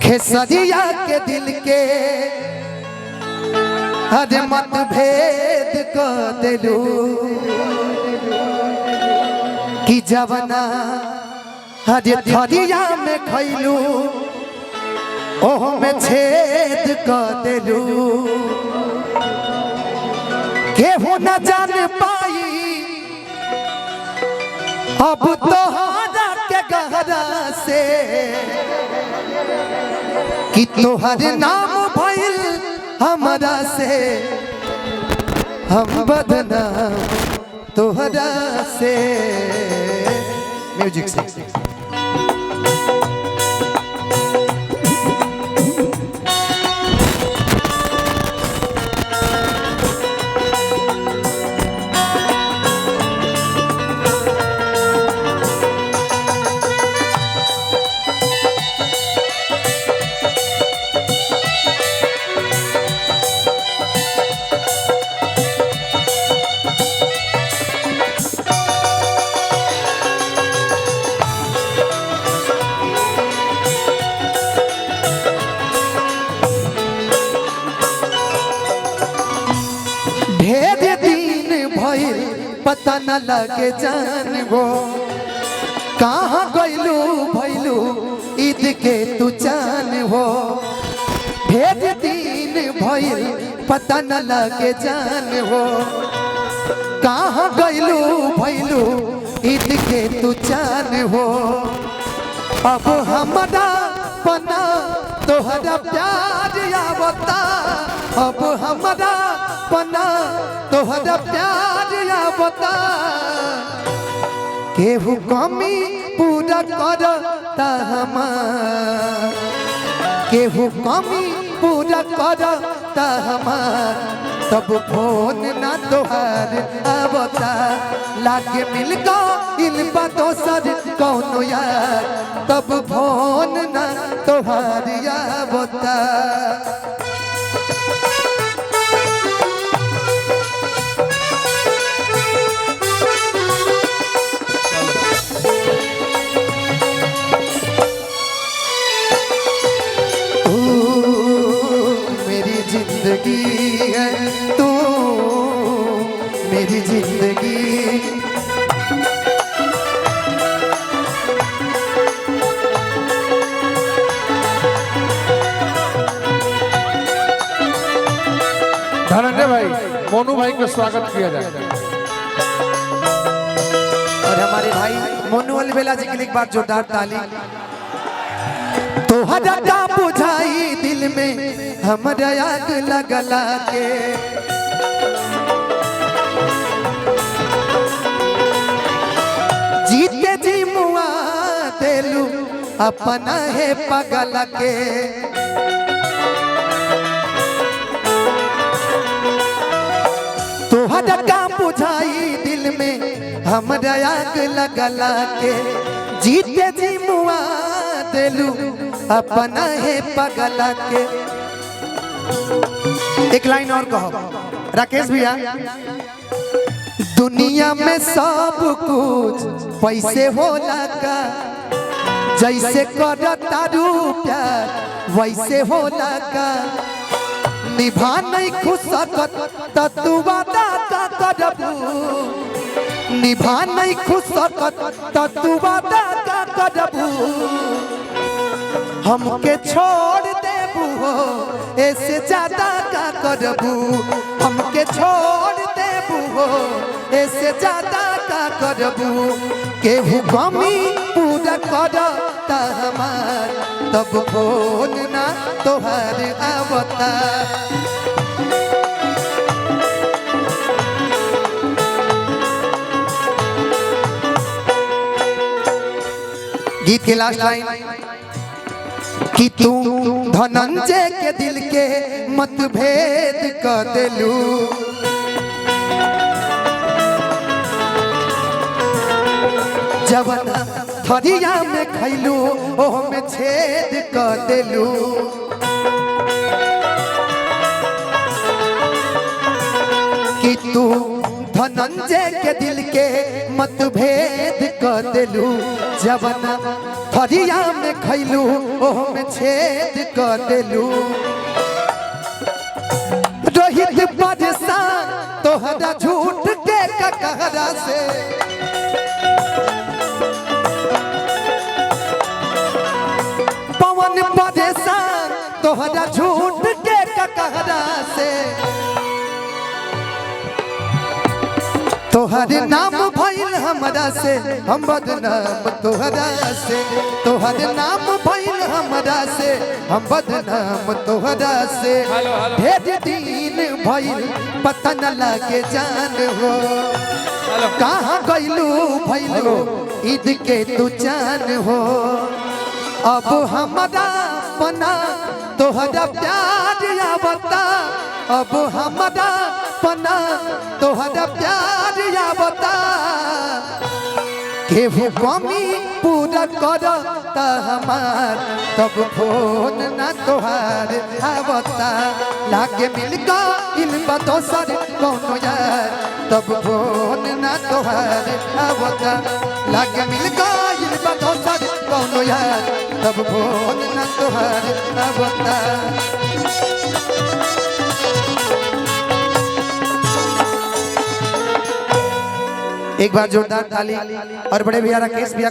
खेसरिया के दिल के हर मतभेद को दिलू कि जवना हर थरिया में खैलू ओह में छेद को दिलू केहू न जान पाई अब तोहरा के गहरा से कि तोहर नाम भइल हमरा से हम बदनाम तोहरा से। म्यूजिक से ढेर दिन भइल पता न लगे जान वो कहाँ गइलू भइलू ईद के तू जान हो। ढेर दिन भइल पता न लगे जान हो कहाँ गइलू भइलू ईद के तू जान हो। अब हमरा पना तोहरा प्यार आवता अब हमरा पना तोहरा प्यार आवता केहू कमी पूरा करता हमार केहू कमी पूरा करता हमार तब फोन ना तोहार आवता लागे मिल गइल बा दोसर कौनो यार तब फोन ना तोहार आवता। जिंदगी है तू मेरी जिंदगी धनंजय भाई मोनू भाई का स्वागत किया जाए और हमारे भाई मोनू अलबेला जी के लिए एक बार जोरदार ताली। तोहरा का बुझाई दिल में हमरा आग लगला के जीते जी मुआ देलू अपना है पगल के। तोहरा का बुझाई दिल में हमरा आग लगला के जीते जी मुआ देलू अपना है पगला के। एक लाइन और कहो राकेश भैया। दुनिया में सब कुछ पैसे होला का जैसे करता रू प्यार वैसे होला का निभा नहीं खुश सकत तू वादा का करबू निभा नहीं खुश सकत तू वादा का करबू हमके छोड़ देबू हो ऐसे ज्यादा का करबू हमके छोड़ देबू हो ऐसे ज्यादा का करबू केहू कमी पूरा करता हमार तब फोन ना तोहार आवता। गीत के लास्ट लाइन कि तू धनंजय के दिल के मतभेद कर देलू जवना थरिया में खैलू ओह में छेद कर देलू कि तू धनंजय के दिल के मतभेद कर देलू जवन थरिया में खैलू ओह में छेद कर देलू रोहित परेशान तोहरा झूठ के ककहरा से पवन परेशान तोहरा झूठ के ककहरा से तोहरे नाम भइल हमरा से हम बदनाम तोहरा से तोहरे नाम भइल हमरा से हम बदनाम तोहरा से ढेर दिन भइल पता न लगे जान हो कहाँ गइलू भइलू ईद के तू जान हो अब हमरा पना तोहरा प्यार आवता अब हमरा पना तोहरा प्यार आवता केहू कमी पूरा करता हमार तब फोन ना तोहार आवता लागे मिल गइल बा दोसर कौनो यार तब फोन ना तोहार आवता लागे मिल गइल बा दोसर कौनो यार तब फोन ना तोहार आवता। एक बार जोरदार ताली और बड़े भैया राकेश भैया